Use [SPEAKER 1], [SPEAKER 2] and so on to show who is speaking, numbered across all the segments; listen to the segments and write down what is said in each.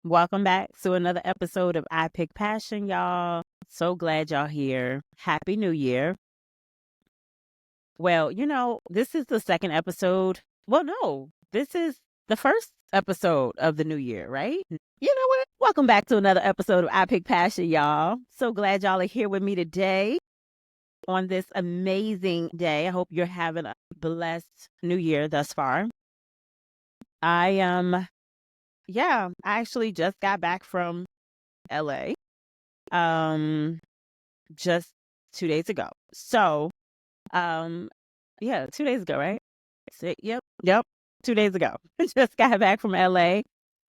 [SPEAKER 1] Welcome back to another episode of I Pick Passion, y'all. So glad y'all here. Happy New Year. Well, this is the second episode. Well, no, this is the first episode of the new year, right? You know what? Welcome back to another episode of I Pick Passion, y'all. So glad y'all are here with me today on this amazing day. I hope you're having a blessed new year thus far. I actually just got back from LA. Just 2 days ago. So, um, yeah, 2 days ago, right? Yep, 2 days ago. Just got back from LA.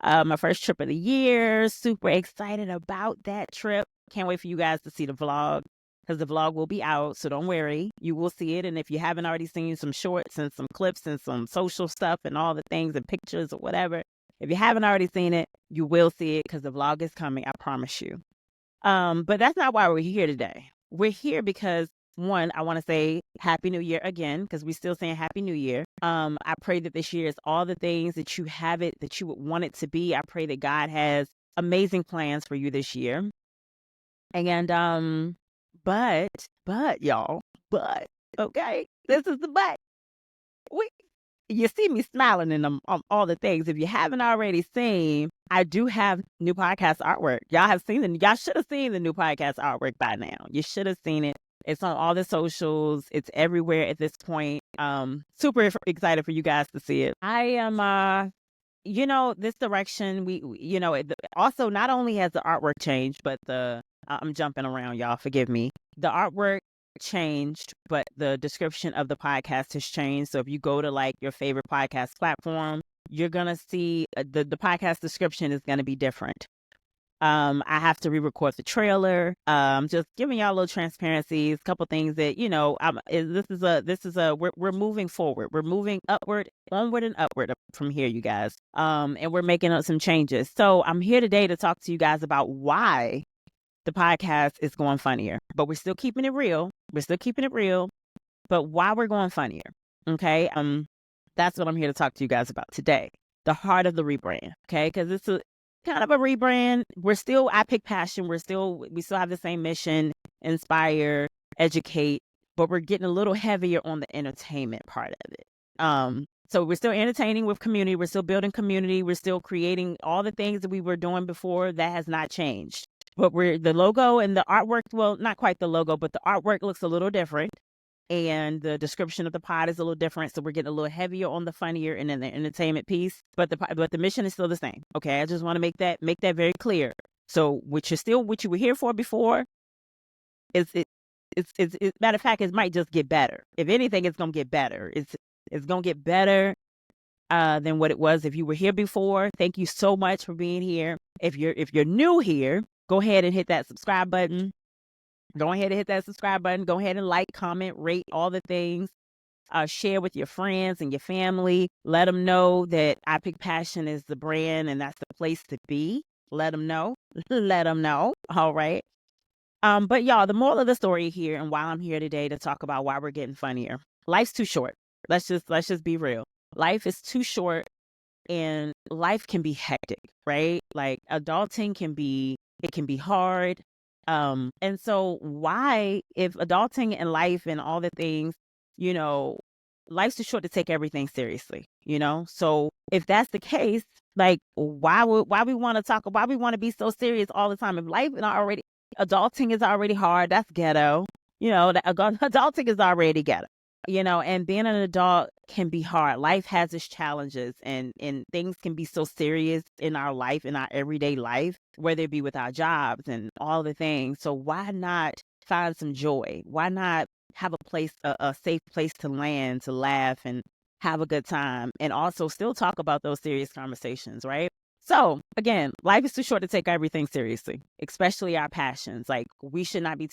[SPEAKER 1] My first trip of the year. Super excited about that trip. Can't wait for you guys to see the vlog because the vlog will be out. So don't worry, you will see it. And if you haven't already seen some shorts and some clips and some social stuff and all the things and pictures or whatever, if you haven't already seen it, you will see it because the vlog is coming. I promise you. But that's not why we're here today. We're here because one, I want to say Happy New Year again, because we're still saying Happy New Year. I pray that this year is all the things that you have it, that you would want it to be. I pray that God has amazing plans for you this year. And but y'all, okay, this is the but. We You see me smiling in them all the things. If you haven't already seen, I do have new podcast artwork. Y'all should have seen the new podcast artwork by now. You should have seen it. It's on all the socials. It's everywhere at this point. Super excited for you guys to see it. I am this direction also not only has the artwork changed, but I'm jumping around, y'all, forgive me. The artwork changed, but the description of the podcast has changed. So if you go to like your favorite podcast platform, you're gonna see the podcast description is gonna be different. I have to re-record the trailer. Just giving y'all a little transparencies, a couple things that we're moving forward. We're moving onward and upward from here, you guys. And we're making up some changes. So I'm here today to talk to you guys about why the podcast is going funnier, but we're still keeping it real. But why we're going funnier. Okay. That's what I'm here to talk to you guys about today. The heart of the rebrand. Okay. Because it's a kind of a rebrand. I Pick Passion. We still have the same mission: inspire, educate, but we're getting a little heavier on the entertainment part of it. So we're still entertaining with community. We're still building community. We're still creating all the things that we were doing before. That has not changed. But the logo and the artwork, well, not quite the logo, but the artwork looks a little different. And the description of the pod is a little different. So we're getting a little heavier on the funnier and then the entertainment piece. But the mission is still the same. Okay. I just want to make that very clear. So what you were here for before it's matter of fact, it might just get better. If anything, it's gonna get better. It's gonna get better than what it was if you were here before. Thank you so much for being here. If you're new here, go ahead and hit that subscribe button. Go ahead and like, comment, rate, all the things. Share with your friends and your family. Let them know that I Pick Passion is the brand and that's the place to be. Let them know. All right. But y'all, the moral of the story here, and why I'm here today to talk about why we're getting funnier. Life's too short. Let's just be real. Life is too short, and life can be hectic, right? Like adulting can be hard. And so why, if adulting and life and all the things, life's too short to take everything seriously, So if that's the case, like why we want to be so serious all the time? If adulting is already hard, that's ghetto. Adulting is already ghetto. And being an adult can be hard. Life has its challenges and things can be so serious in our life, in our everyday life, whether it be with our jobs and all the things. So why not find some joy? Why not have a safe place to land, to laugh and have a good time, and also still talk about those serious conversations, right? So again, life is too short to take everything seriously, especially our passions. Like we should not be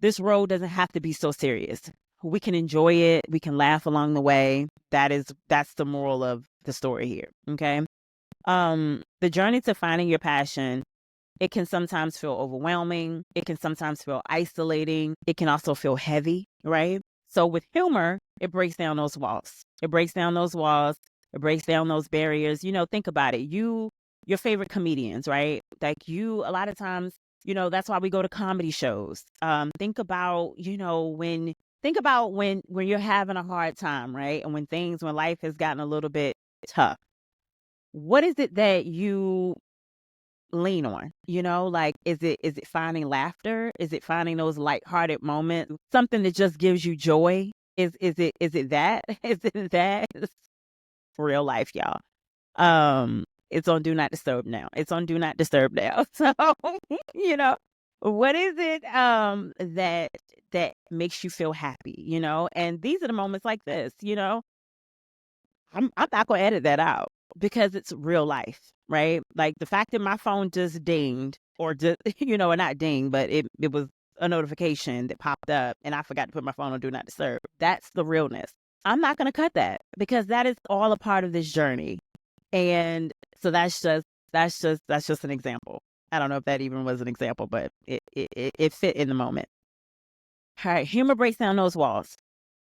[SPEAKER 1] this road doesn't have to be so serious. We can enjoy it. We can laugh along the way. That's the moral of the story here. Okay. The journey to finding your passion, it can sometimes feel overwhelming. It can sometimes feel isolating. It can also feel heavy, right? So with humor, it breaks down those walls. It breaks down those barriers. Think about it. your favorite comedians, right? Like a lot of times, that's why we go to comedy shows. Think about, when you're having a hard time, right? And when life has gotten a little bit tough, what is it that you lean on? Like, is it finding laughter? Is it finding those lighthearted moments? Something that just gives you joy? Is it that? Is it that? It's real life, y'all. It's on do not disturb now. It's on do not disturb now. So, you know, what is it that makes you feel happy, And these are the moments like this, I'm not gonna edit that out because it's real life, right? Like the fact that my phone just dinged or just, or not ding, but it was a notification that popped up and I forgot to put my phone on do not disturb. That's the realness. I'm not gonna cut that because that is all a part of this journey. And so that's just an example. I don't know if that even was an example, but it fit in the moment. All right, humor breaks down those walls.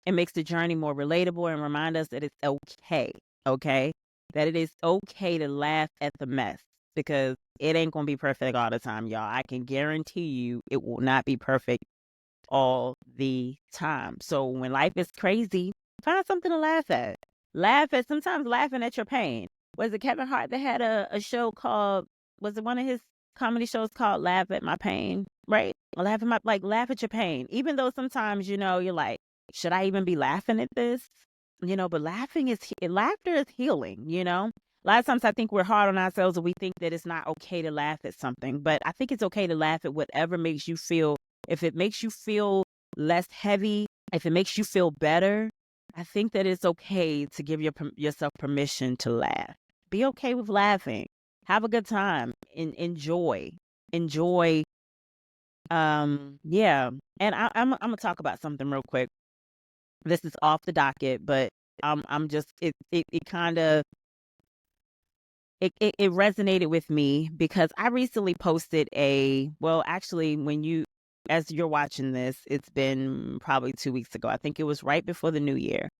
[SPEAKER 1] It makes the journey more relatable and remind us that it's okay? That it is okay to laugh at the mess because it ain't going to be perfect all the time, y'all. I can guarantee you it will not be perfect all the time. So when life is crazy, find something to laugh at. Sometimes laughing at your pain. Was it Kevin Hart that had a show called, was it one of his comedy shows called Laugh at My Pain, right? Laugh at your pain. Even though sometimes, you're like, should I even be laughing at this? But laughter is healing, A lot of times I think we're hard on ourselves and we think that it's not okay to laugh at something, but I think it's okay to laugh at whatever makes you feel. If it makes you feel less heavy, if it makes you feel better, I think that it's okay to give yourself permission to laugh. Be okay with laughing. Have a good time. Enjoy. Yeah. And I'm gonna talk about something real quick. This is off the docket, but I'm just it kind of it resonated with me because I recently posted actually as you're watching this, it's been probably 2 weeks ago. I think it was right before the new year.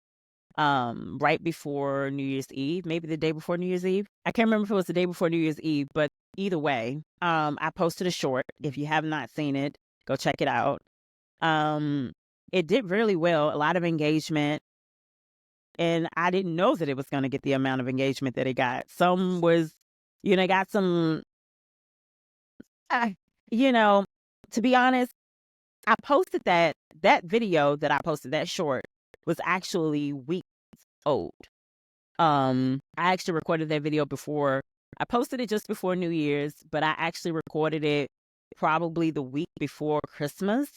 [SPEAKER 1] Right before New Year's Eve, maybe the day before New Year's Eve. I can't remember if it was the day before New Year's Eve, but either way, I posted a short. If you have not seen it, go check it out. It did really well, a lot of engagement. And I didn't know that it was going to get the amount of engagement that it got. Some was, got some, to be honest, I posted that video that I posted, that short, was actually weeks old. I actually recorded that video before. I posted it just before New Year's, but I actually recorded it probably the week before Christmas.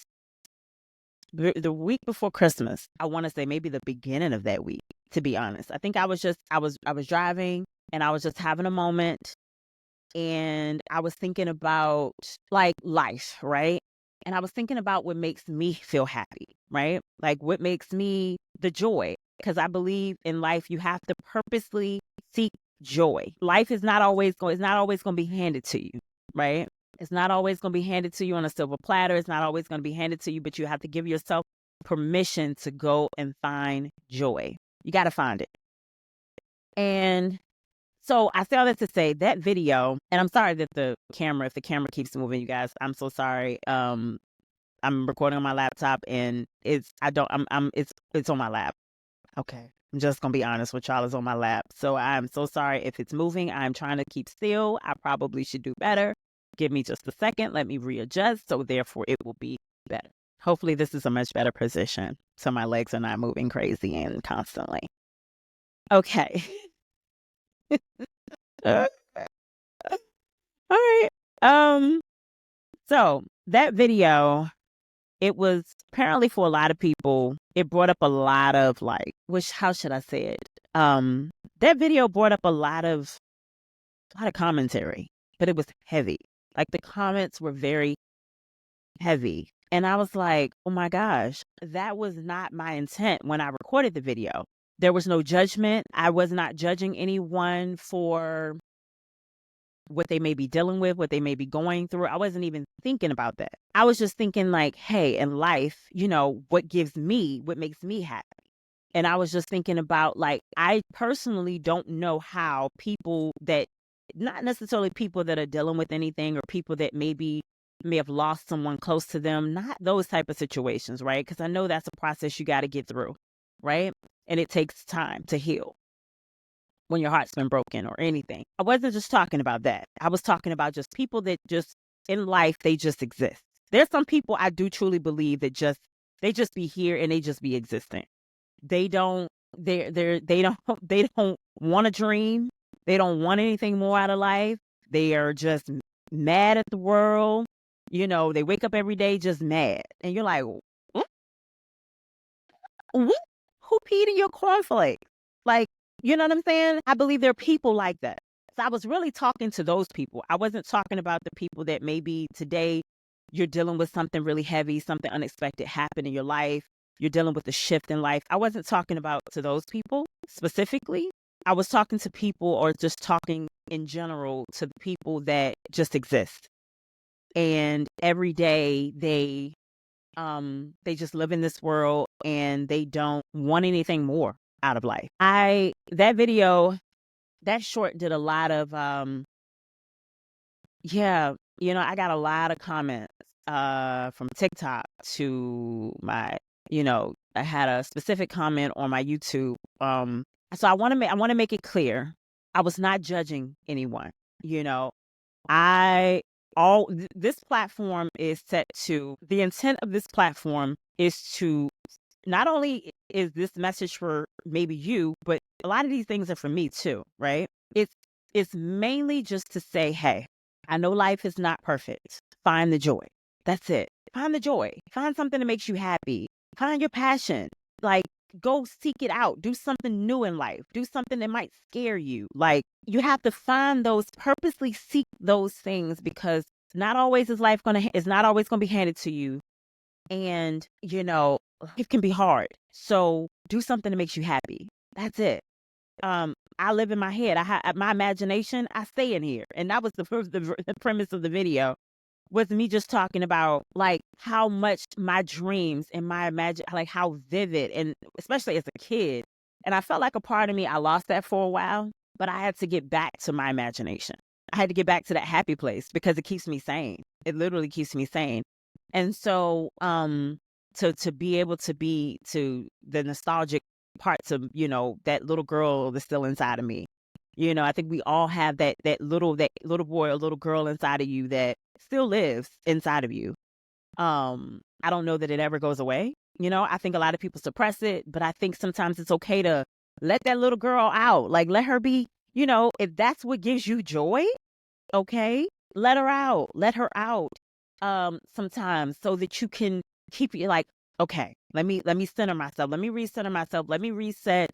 [SPEAKER 1] The week before Christmas. I want to say maybe the beginning of that week, to be honest. I think I was driving and I was just having a moment and I was thinking about like life, right? And I was thinking about what makes me feel happy, right? Like what makes me the joy. Because I believe in life, you have to purposely seek joy. Life is not always going to be handed to you, right? It's not always going to be handed to you on a silver platter. It's not always going to be handed to you, but you have to give yourself permission to go and find joy. You got to find it. And so I say all that to say that video, and I'm sorry that if the camera keeps moving, you guys, I'm so sorry. I'm recording on my laptop and it's on my lap. Okay. I'm just going to be honest with y'all, it's on my lap. So I'm so sorry if it's moving. I'm trying to keep still. I probably should do better. Give me just a second. Let me readjust. So therefore it will be better. Hopefully this is a much better position. So my legs are not moving crazy and constantly. Okay. All right. So that video, it was apparently for a lot of people, it brought up a lot of how should I say it? That video brought up a lot of commentary, but it was heavy. Like the comments were very heavy. And I was like, oh my gosh, that was not my intent when I recorded the video. There was no judgment. I was not judging anyone for what they may be dealing with, what they may be going through. I wasn't even thinking about that. I was just thinking like, hey, in life, what makes me happy. And I was just thinking about I personally don't know how people that not necessarily people that are dealing with anything or people that may have lost someone close to them, not those type of situations, right? Because I know that's a process you got to get through, right? And it takes time to heal when your heart's been broken or anything. I wasn't just talking about that. I was talking about just people that just in life, they just exist. There's some people I do truly believe that they just be here and they just be existing. They don't they don't they don't want to dream. They don't want anything more out of life. They are just mad at the world. They wake up every day just mad. And you're like, what? What? Who peed in your cornflakes? Like, you know what I'm saying? I believe there are people like that. So I was really talking to those people. I wasn't talking about the people that maybe today you're dealing with something really heavy, something unexpected happened in your life. You're dealing with a shift in life. I wasn't talking about to those people specifically. I was talking to people or just talking in general to the people that just exist. And every day they just live in this world and they don't want anything more out of life. That video, that short did a lot of I got a lot of comments from TikTok to my, I had a specific comment on my YouTube. So I want to make it clear. I was not judging anyone, this platform is set to, the intent of this platform is to, not only is this message for maybe you, but a lot of these things are for me too, right? It's mainly just to say, hey, I know life is not perfect. Find the joy. That's it. Find the joy. Find something that makes you happy. Find your passion. Like, go seek it out. Do something new in life. Do something that might scare you. Like, you have to find those, purposely seek those things, because not always is life it's not always gonna be handed to you. And, life can be hard. So do something that makes you happy. That's it. I live in my head. My imagination, I stay in here. And that was the premise of the video, was me just talking about like how much my dreams and my like how vivid, and especially as a kid. And I felt like a part of me, I lost that for a while, but I had to get back to my imagination. I had to get back to that happy place because it keeps me sane. It literally keeps me sane. And so, to be able to be to the nostalgic parts of, that little girl that's still inside of me. I think we all have that little boy or little girl inside of you that still lives inside of you. I don't know that it ever goes away. I think a lot of people suppress it, but I think sometimes it's okay to let that little girl out. Like, let her be, if that's what gives you joy, okay, let her out. Let her out. Sometimes, so that you can keep you like, okay, let me center myself. Let me recenter myself. Let me reset.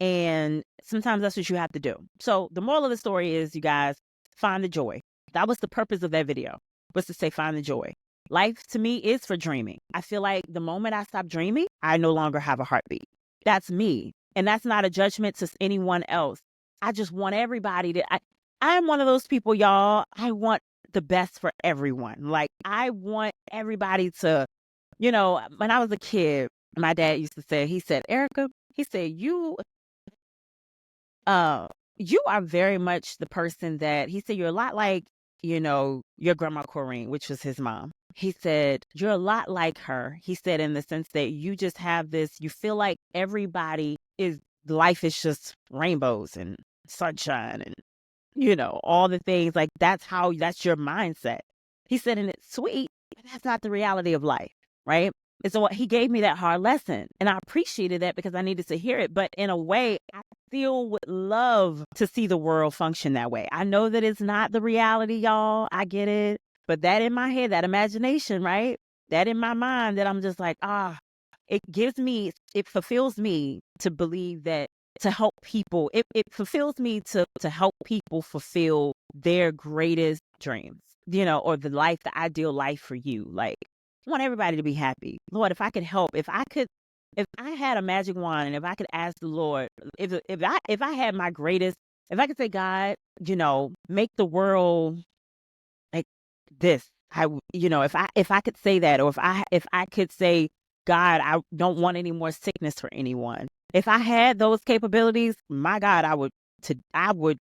[SPEAKER 1] And sometimes that's what you have to do. So the moral of the story is, you guys, find the joy. That was the purpose of that video, was to say, find the joy. Life to me is for dreaming. I feel like the moment I stop dreaming, I no longer have a heartbeat. That's me. And that's not a judgment to anyone else. I just want everybody to, I'm one of those people, y'all. I want the best for everyone. Like, I want everybody to, when I was a kid, my dad used to say, he said, Erica, he said, you are very much the person that, he said, you're a lot like, your grandma Corrine, which was his mom. He said, you're a lot like her. He said, in the sense that you just have this, you feel like life is just rainbows and sunshine and, all the things, like that's your mindset. He said, and it's sweet, but that's not the reality of life, right? And so he gave me that hard lesson, and I appreciated that because I needed to hear it. But in a way, I still would love to see the world function that way. I know that it's not the reality, y'all. I get it. But that in my head, that imagination, right? That in my mind, that I'm just like, it fulfills me to believe that, to help people. It fulfills me to help people fulfill their greatest dreams, or the ideal life for you. Like, I want everybody to be happy. Lord, if I could help, if I had a magic wand, and if I could ask the Lord, if I had my greatest, if I could say, God, make the world like this, if I could say that, or if I could say, God, I don't want any more sickness for anyone. If I had those capabilities, my God, I would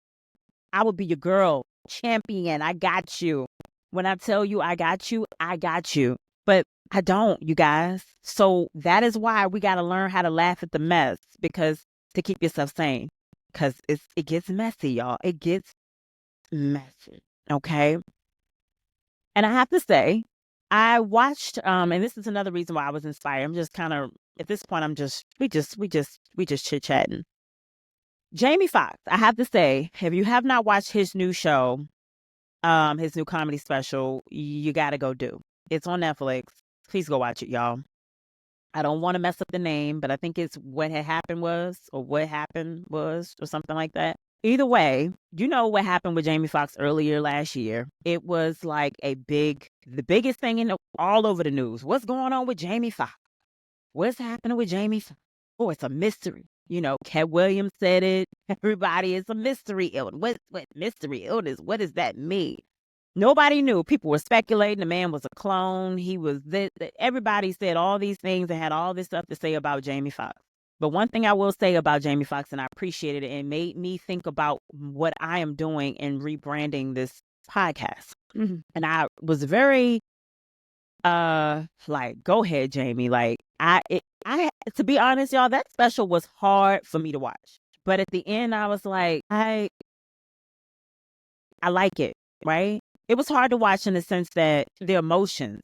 [SPEAKER 1] I will be your girl, champion. I got you. When I tell you I got you, I got you. But I don't, you guys. So that is why we got to learn how to laugh at the mess, because to keep yourself sane, because it gets messy, y'all. It gets messy. Okay. And I have to say, I watched, and this is another reason why I was inspired. I'm just kind of at this point. We just chit chatting. Jamie Foxx. I have to say, if you have not watched his new show, his new comedy special, you got to go do. It's on Netflix. Please go watch it, y'all. I don't want to mess up the name, but I think it's What Had Happened Was, or What Happened Was, or something like that. Either way, you know what happened with Jamie Foxx earlier last year. It was like the biggest thing all over the news. What's going on with Jamie Foxx? What's happening with Jamie Foxx? Oh, it's a mystery. You know, Cat Williams said it. Everybody, it's a mystery illness. What mystery illness? What does that mean? Nobody knew. People were speculating the man was a clone. He was this. Everybody said all these things and had all this stuff to say about Jamie Foxx. But one thing I will say about Jamie Foxx, and I appreciated it, and made me think about what I am doing in rebranding this podcast. Mm-hmm. And I was very, like, go ahead, Jamie. Like, to be honest, y'all, that special was hard for me to watch. But at the end, I was like, I like it, right? It was hard to watch in the sense that the emotions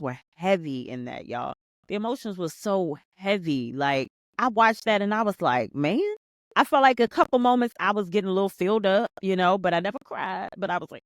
[SPEAKER 1] were heavy in that, y'all. The emotions were so heavy. Like, I watched that and I was like, man, I felt like a couple moments I was getting a little filled up, but I never cried. But I was like,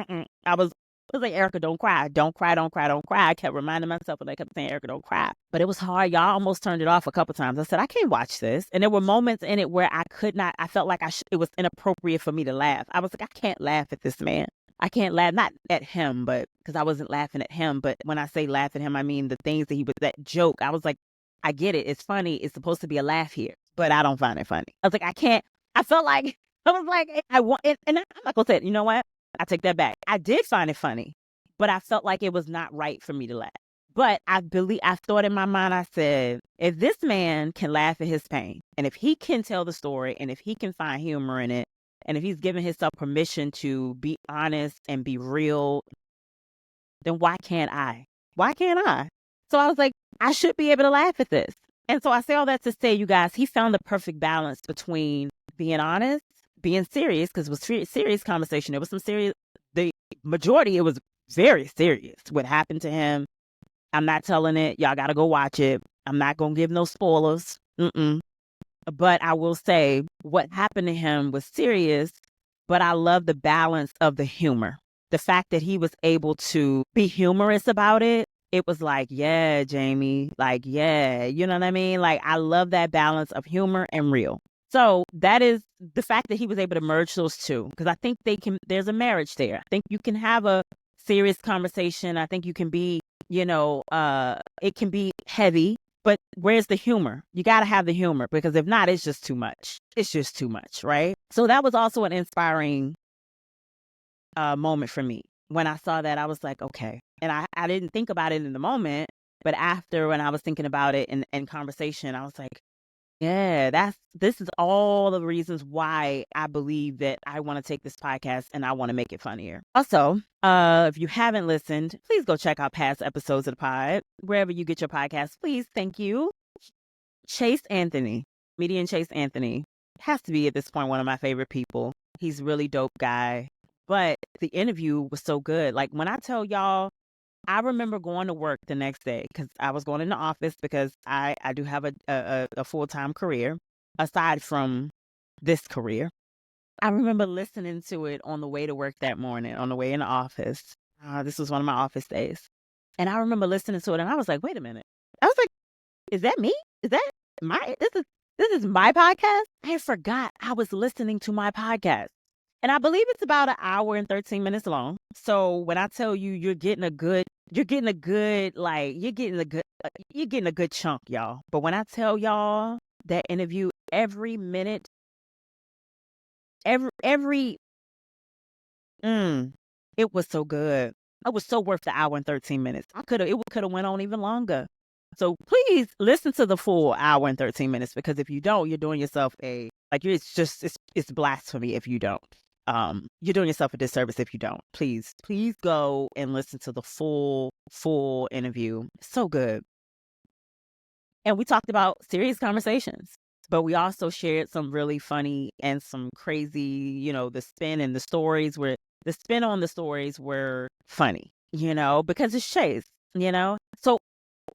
[SPEAKER 1] I was like, Erica, don't cry. Don't cry, don't cry, don't cry. I kept reminding myself, and I kept saying, Erica, don't cry. But it was hard, y'all. I almost turned it off a couple times. I said, I can't watch this. And there were moments in it where I could not, I felt like it was inappropriate for me to laugh. I was like, I can't laugh at this man. I can't laugh, not at him, but because I wasn't laughing at him. But when I say laugh at him, I mean the things that joke. I was like, I get it. It's funny. It's supposed to be a laugh here, but I don't find it funny. I was like, I can't. I felt like, I was like, I want it. And I'm not going to say it. You know what? I take that back. I did find it funny, but I felt like it was not right for me to laugh. But I thought in my mind, I said, if this man can laugh at his pain, and if he can tell the story, and if he can find humor in it, and if he's giving himself permission to be honest and be real, then why can't I? Why can't I? So I was like, I should be able to laugh at this. And so I say all that to say, you guys, he found the perfect balance between being honest, being serious, because it was serious conversation. It was some serious, the majority, it was very serious what happened to him. I'm not telling it. Y'all got to go watch it. I'm not going to give no spoilers. But I will say what happened to him was serious, but I love the balance of the humor. The fact that he was able to be humorous about it. It was like, yeah, Jamie, like, yeah, you know what I mean? Like, I love that balance of humor and real. So that is the fact that he was able to merge those two, because I think there's a marriage there. I think you can have a serious conversation. I think you can be, it can be heavy. But where's the humor? You got to have the humor, because if not, it's just too much. It's just too much, right? So that was also an inspiring moment for me. When I saw that, I was like, okay. And I didn't think about it in the moment, but after, when I was thinking about it in conversation, I was like, yeah, this is all the reasons why I believe that I want to take this podcast and I want to make it funnier. Also, if you haven't listened, please go check out past episodes of the pod, wherever you get your podcast. Please, thank you. Chase Anthony, comedian Chase Anthony, has to be at this point one of my favorite people. He's a really dope guy. But the interview was so good. Like, when I tell y'all, I remember going to work the next day, because I was going in the office, because I do have a full-time career aside from this career. I remember listening to it on the way to work that morning, on the way in the office. This was one of my office days. And I remember listening to it, and I was like, wait a minute. I was like, is that me? Is that this is my podcast? I forgot I was listening to my podcast. And I believe it's about an hour and 13 minutes long. So when I tell you, you're getting a good chunk, y'all. But when I tell y'all that interview, every minute, every it was so good. It was so worth the hour and 13 minutes. It could have went on even longer. So please listen to the full hour and 13 minutes, because if you don't, you're doing yourself it's blasphemy if you don't. You're doing yourself a disservice if you don't. Please go and listen to the full interview. It's so good. And we talked about serious conversations, but we also shared some really funny and some crazy, the spin on the stories were funny, because it's Chase, So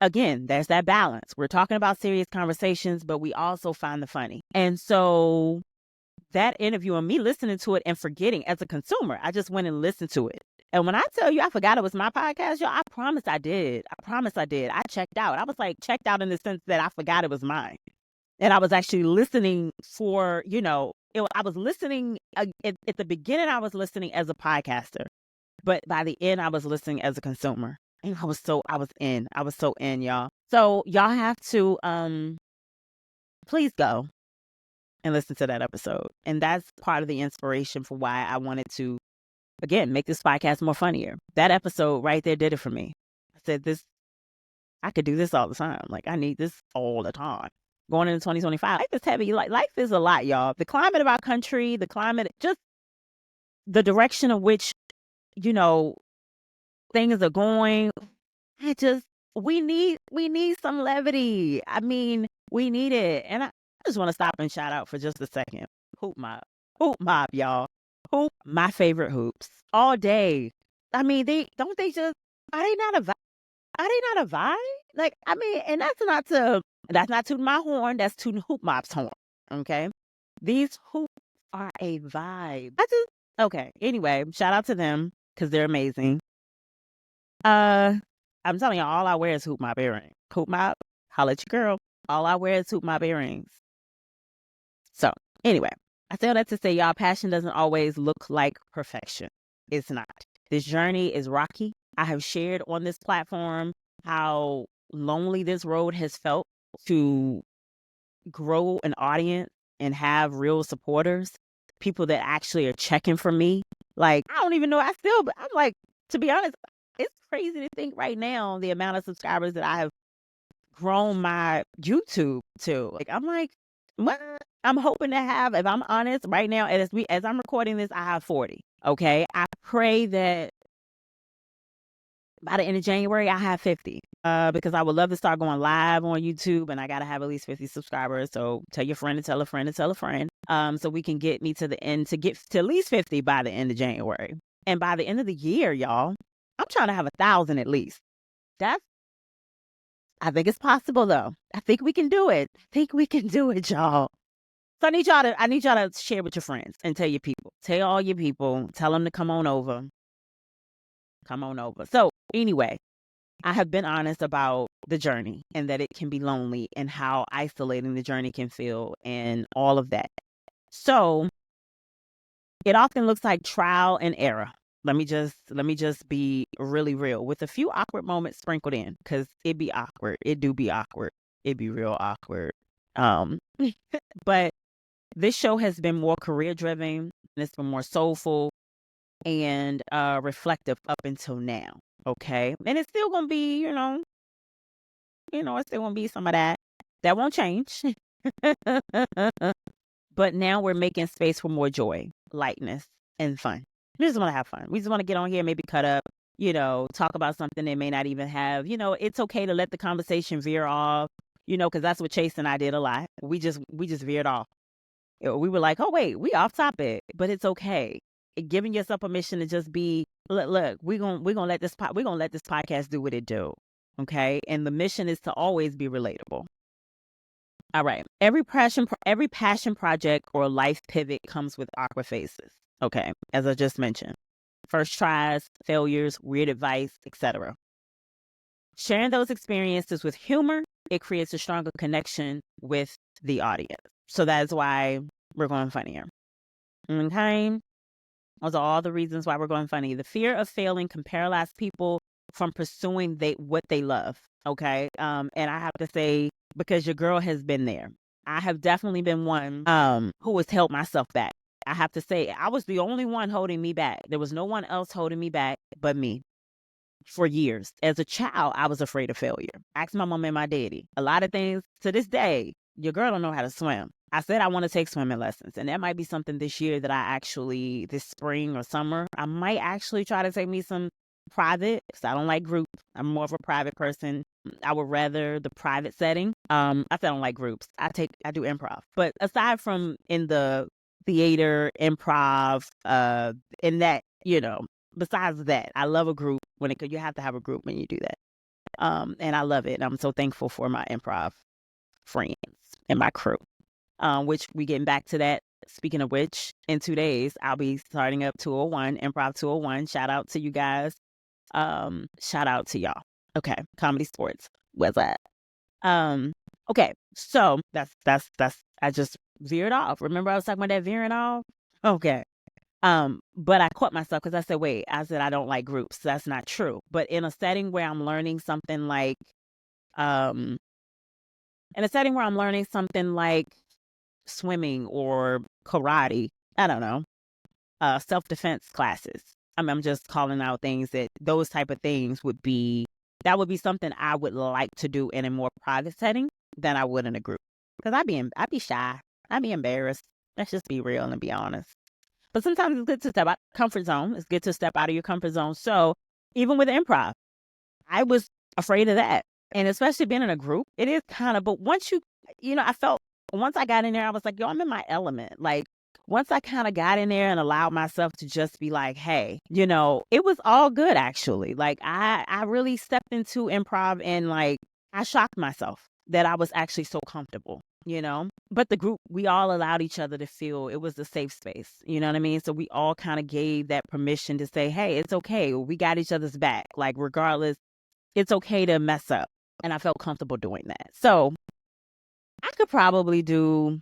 [SPEAKER 1] again, there's that balance. We're talking about serious conversations, but we also find the funny. And so that interview and me listening to it and forgetting as a consumer, I just went and listened to it. And when I tell you I forgot it was my podcast, y'all, I promise I did. I checked out. I was like checked out in the sense that I forgot it was mine. And I was actually listening for, I was listening at the beginning, I was listening as a podcaster. But by the end, I was listening as a consumer. And I was so in, y'all. So y'all have to please go and listen to that episode. And that's part of the inspiration for why I wanted to, again, make this podcast more funnier. That episode right there did it for me. I said, I could do this all the time. Like, I need this all the time. Going into 2025, life is heavy. Like, life is a lot, y'all. The climate of our country, just the direction of which, things are going. We need some levity. I mean, we need it. And I just want to stop and shout out for just a second. Hoop mob, y'all. Hoop, my favorite hoops all day. I mean, are they not a vibe? Are they not a vibe? Like, I mean, and that's not tooting my horn. That's tooting Hoop Mob's horn. Okay. These hoops are a vibe. Okay. Anyway, shout out to them because they're amazing. I'm telling you, all I wear is Hoop Mob earrings. Hoop Mob, holla at your girl. All I wear is Hoop Mob earrings. So anyway, I say all that to say, y'all, passion doesn't always look like perfection. It's not. This journey is rocky. I have shared on this platform how lonely this road has felt to grow an audience and have real supporters, people that actually are checking for me. Like, I don't even know. I'm like, to be honest, it's crazy to think right now the amount of subscribers that I have grown my YouTube to. Like, I'm like, what? I'm hoping to have, if I'm honest, right now, as I'm recording this, I have 40. Okay. I pray that by the end of January, I have 50. Because I would love to start going live on YouTube, and I got to have at least 50 subscribers. So tell your friend to tell a friend to tell a friend. So we can get me to the end, to get to at least 50 by the end of January. And by the end of the year, y'all, I'm trying to have 1,000 at least. I think it's possible, though. I think we can do it. Y'all. So I need y'all to share with your friends and tell your people. Tell all your people. Tell them to come on over. So anyway, I have been honest about the journey and that it can be lonely and how isolating the journey can feel and all of that. So it often looks like trial and error. Let me just be really real with a few awkward moments sprinkled in, because it'd be awkward. It do be awkward. It'd be real awkward. But this show has been more career driven, and it's been more soulful and reflective up until now. Okay. And it's still gonna be, it's still gonna be some of that. That won't change. But now we're making space for more joy, lightness, and fun. We just want to have fun. We just want to get on here, maybe cut up, talk about something they may not even have. It's okay to let the conversation veer off, because that's what Chase and I did a lot. We just veered off. We were like, oh, wait, we off topic, but it's okay. Giving yourself permission to just be, look, we're gonna let this podcast do what it do. Okay. And the mission is to always be relatable. All right. Every passion project or life pivot comes with awkward phases. Okay. As I just mentioned, first tries, failures, weird advice, etc. Sharing those experiences with humor, it creates a stronger connection with the audience. So that's why we're going funnier. Okay. Those are all the reasons why we're going funny. The fear of failing can paralyze people from pursuing what they love. Okay. And I have to say, because your girl has been there, I have definitely been one who has held myself back. I have to say, I was the only one holding me back. There was no one else holding me back but me. for years. As a child, I was afraid of failure. Ask my mom and my daddy. A lot of things to this day, your girl don't know how to swim. I said I want to take swimming lessons, and that might be something this year that I actually, this spring or summer, I might actually try to take me some private, because I don't like group. I'm more of a private person. I would rather the private setting. I said I don't like groups. I do improv. But aside from in the theater, improv, in that, besides that, I love a group you have to have a group when you do that. And I love it. I'm so thankful for my improv friends and my crew. Which we getting back to that. Speaking of which, in 2 days, I'll be starting up 201, Improv 201. Shout out to you guys. Shout out to y'all. Okay, comedy sports. Where's that? Okay, so that's I just veered off. Remember I was talking about that veering off? Okay. But I caught myself because I said, wait, I said I don't like groups. That's not true. But in a setting where I'm learning something like swimming or karate, I don't know, self-defense classes. I'm just calling out things those type of things would be something I would like to do in a more private setting than I would in a group. Because I'd be shy. I'd be embarrassed. Let's just be real and be honest. But sometimes it's good to step out of comfort zone. It's good to step out of your comfort zone. So even with improv, I was afraid of that. And especially being in a group, it is kind of, but once I felt, once I got in there, I was like, yo, I'm in my element. Like, once I kind of got in there and allowed myself to just be like, hey, it was all good, actually. Like, I really stepped into improv and, like, I shocked myself that I was actually so comfortable, But the group, we all allowed each other to feel it was a safe space. You know what I mean? So we all kind of gave that permission to say, hey, it's okay. We got each other's back. Like, regardless, it's okay to mess up. And I felt comfortable doing that. So I could probably do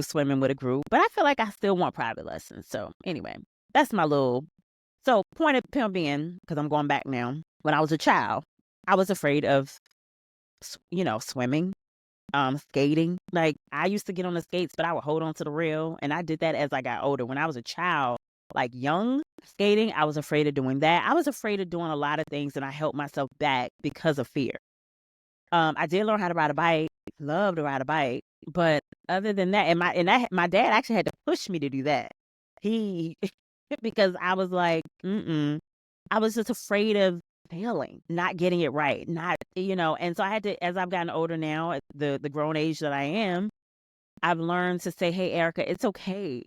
[SPEAKER 1] swimming with a group, but I feel like I still want private lessons. So anyway, that's my point of point being, because I'm going back now. When I was a child, I was afraid of, swimming, skating. Like, I used to get on the skates, but I would hold on to the rail. And I did that as I got older. When I was a child, like young skating, I was afraid of doing that. I was afraid of doing a lot of things, and I held myself back because of fear. I did learn how to ride a bike. Love to ride a bike. But other than that, my dad actually had to push me to do that. He, because I was like, I was just afraid of failing, not getting it right, and so I had to, as I've gotten older now, at the grown age that I am, I've learned to say, hey, Erica, it's okay.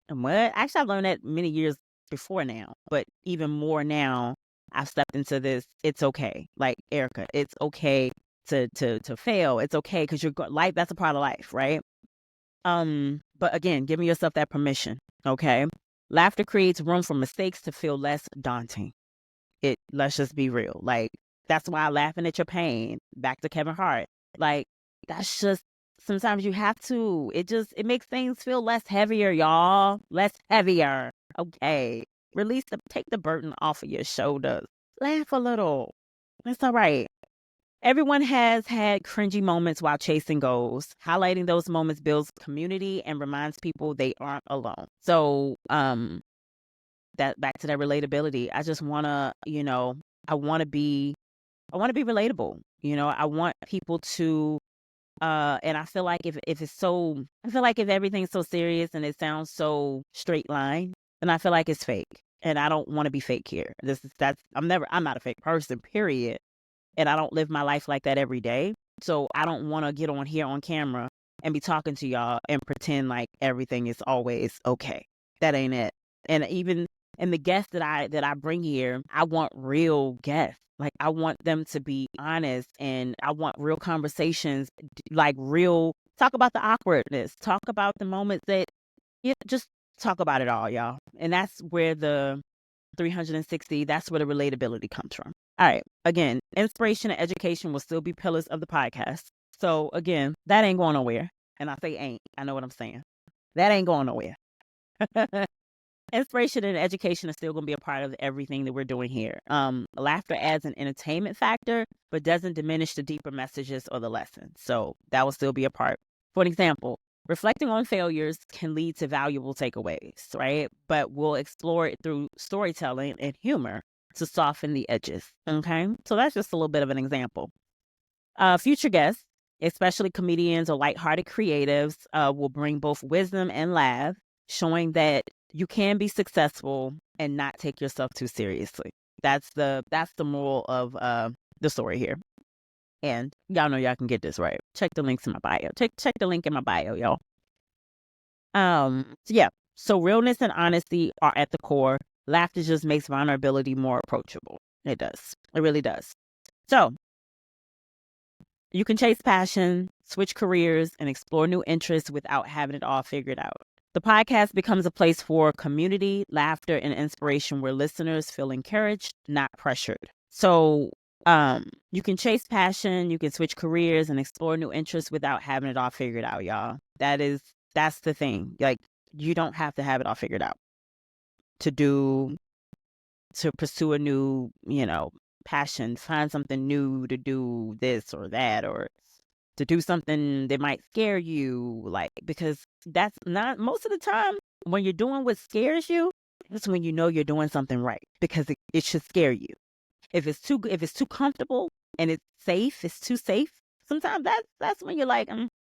[SPEAKER 1] And what? Actually, I've learned that many years before now, but even more now, I've stepped into this. It's okay. Like, Erica, it's okay to fail. It's okay because life, that's a part of life, right? But again, giving yourself that permission. Okay. Laughter creates room for mistakes to feel less daunting. Let's just be real. Like, that's why laughing at your pain, back to Kevin Hart. Like, that's just, sometimes you have to. It makes things feel less heavier, y'all. Less heavier. Okay. Take the burden off of your shoulders. Laugh a little. It's all right. Everyone has had cringy moments while chasing goals. Highlighting those moments builds community and reminds people they aren't alone. So, that back to that relatability. I just wanna, I wanna be relatable. I want people to, and I feel like if everything's so serious and it sounds so straight line, then I feel like it's fake. And I don't want to be fake here. I'm not a fake person, period. And I don't live my life like that every day. So I don't want to get on here on camera and be talking to y'all and pretend like everything is always okay. That ain't it. And even the guests that I bring here, I want real guests. Like, I want them to be honest, and I want real conversations, like talk about the awkwardness, talk about the moments that, just talk about it all, y'all. And that's where the 360, that's where the relatability comes from. All right. Again, inspiration and education will still be pillars of the podcast. So again, that ain't going nowhere. And I say ain't. I know what I'm saying. That ain't going nowhere. Inspiration and education is still going to be a part of everything that we're doing here. Laughter adds an entertainment factor, but doesn't diminish the deeper messages or the lessons. So that will still be a part. For an example, reflecting on failures can lead to valuable takeaways, right? But we'll explore it through storytelling and humor. to soften the edges. Okay. So that's just a little bit of an example. Future guests, especially comedians or lighthearted creatives, will bring both wisdom and laugh, showing that you can be successful and not take yourself too seriously. That's the moral of the story here. And y'all know y'all can get this right. Check the links in my bio. Check the link in my bio, y'all. Yeah. So realness and honesty are at the core. Laughter just makes vulnerability more approachable. It does. It really does. So you can chase passion, switch careers, and explore new interests without having it all figured out. The podcast becomes a place for community, laughter, and inspiration where listeners feel encouraged, not pressured. So you can chase passion, you can switch careers, and explore new interests without having it all figured out, y'all. That's the thing. Like, you don't have to have it all figured out to pursue a new, passion, find something new to do this or that, or to do something that might scare you, like, because that's not most of the time when you're doing what scares you, that's when you know you're doing something right, because it should scare you. If it's too comfortable and it's too safe, sometimes that's when you're like,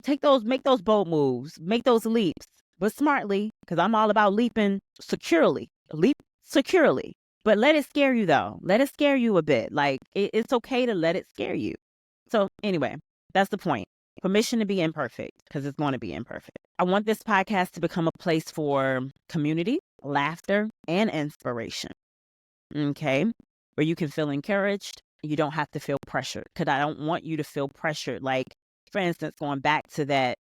[SPEAKER 1] make those bold moves, make those leaps, but smartly, because I'm all about leaping securely. Leap securely. But let it scare you, though. Let it scare you a bit. Like, it's okay to let it scare you. So anyway, that's the point. Permission to be imperfect, because it's going to be imperfect. I want this podcast to become a place for community, laughter, and inspiration. Okay? Where you can feel encouraged. You don't have to feel pressured, because I don't want you to feel pressured. Like, for instance, going back to that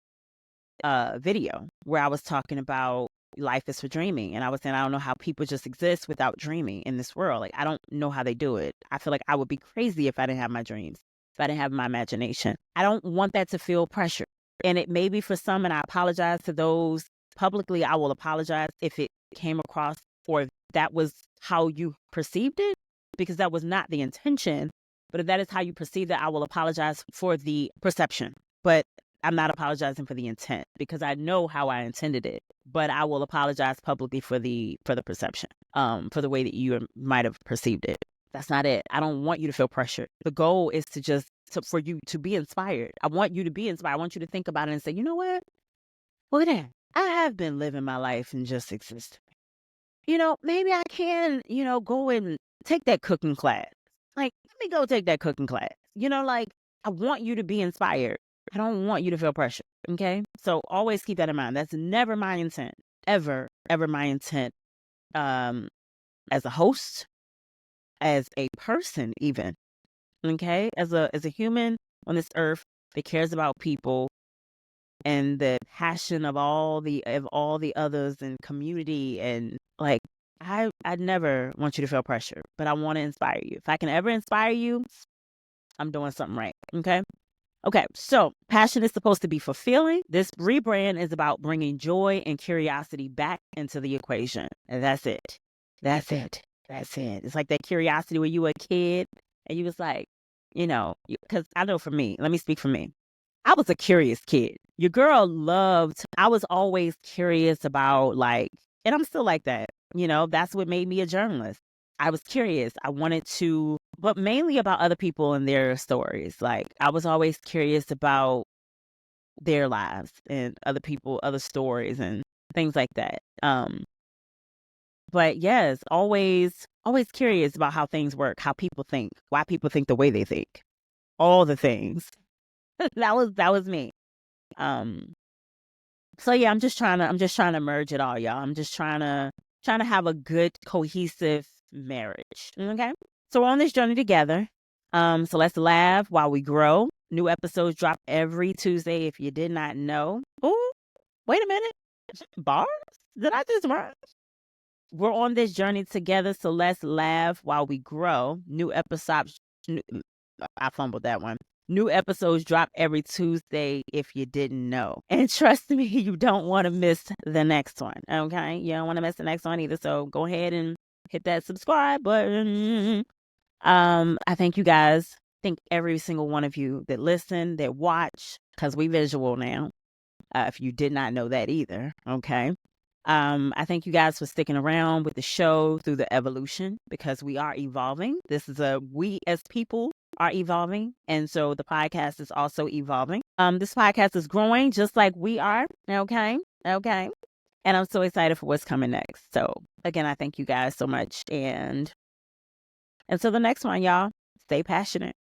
[SPEAKER 1] video where I was talking about life is for dreaming. And I was saying, I don't know how people just exist without dreaming in this world. Like, I don't know how they do it. I feel like I would be crazy if I didn't have my dreams, if I didn't have my imagination. I don't want that to feel pressure. And it may be for some, and I apologize to those publicly. I will apologize if it came across or if that was how you perceived it, because that was not the intention. But if that is how you perceive it, I will apologize for the perception. But I'm not apologizing for the intent, because I know how I intended it, but I will apologize publicly for the perception, for the way that you might have perceived it. That's not it. I don't want you to feel pressured. The goal is for you to be inspired. I want you to be inspired. I want you to think about it and say, you know what? Look at that. I have been living my life and just existing. Maybe I can, go and take that cooking class. Like, let me go take that cooking class. Like, I want you to be inspired. I don't want you to feel pressure. Okay. So always keep that in mind. That's never my intent. Ever my intent. As a host, as a person, even. Okay. As a human on this earth that cares about people and the passion of all the others and community, and like, I'd never want you to feel pressure, but I want to inspire you. If I can ever inspire you, I'm doing something right. Okay, so passion is supposed to be fulfilling. This rebrand is about bringing joy and curiosity back into the equation. And that's it. It's like that curiosity when you were a kid and you was like, because I know for me, let me speak for me. I was a curious kid. Your girl I was always curious about, like, and I'm still like that. That's what made me a journalist. I was curious. I wanted to, but mainly about other people and their stories. Like, I was always curious about their lives and other people, other stories and things like that. But yes, always curious about how things work, how people think, why people think the way they think, all the things. that was me. So yeah, I'm just trying to merge it all, y'all. I'm just trying to have a good, cohesive marriage. Okay. So we're on this journey together. So let's laugh while we grow. New episodes drop every Tuesday if you did not know. Oh, wait a minute. Bars? Did I just rhyme? We're on this journey together, so let's laugh while we grow. I fumbled that one. New episodes drop every Tuesday if you didn't know. And trust me, you don't want to miss the next one, okay? You don't want to miss the next one either, so go ahead and hit that subscribe button. I thank you guys. Thank every single one of you that listen, that watch, because we visual now. If you did not know that either, okay? I thank you guys for sticking around with the show through the evolution, because we are evolving. We as people are evolving. And so the podcast is also evolving. This podcast is growing just like we are. Okay. Okay. And I'm so excited for what's coming next. So again, I thank you guys so much. And until the next one, y'all, stay passionate.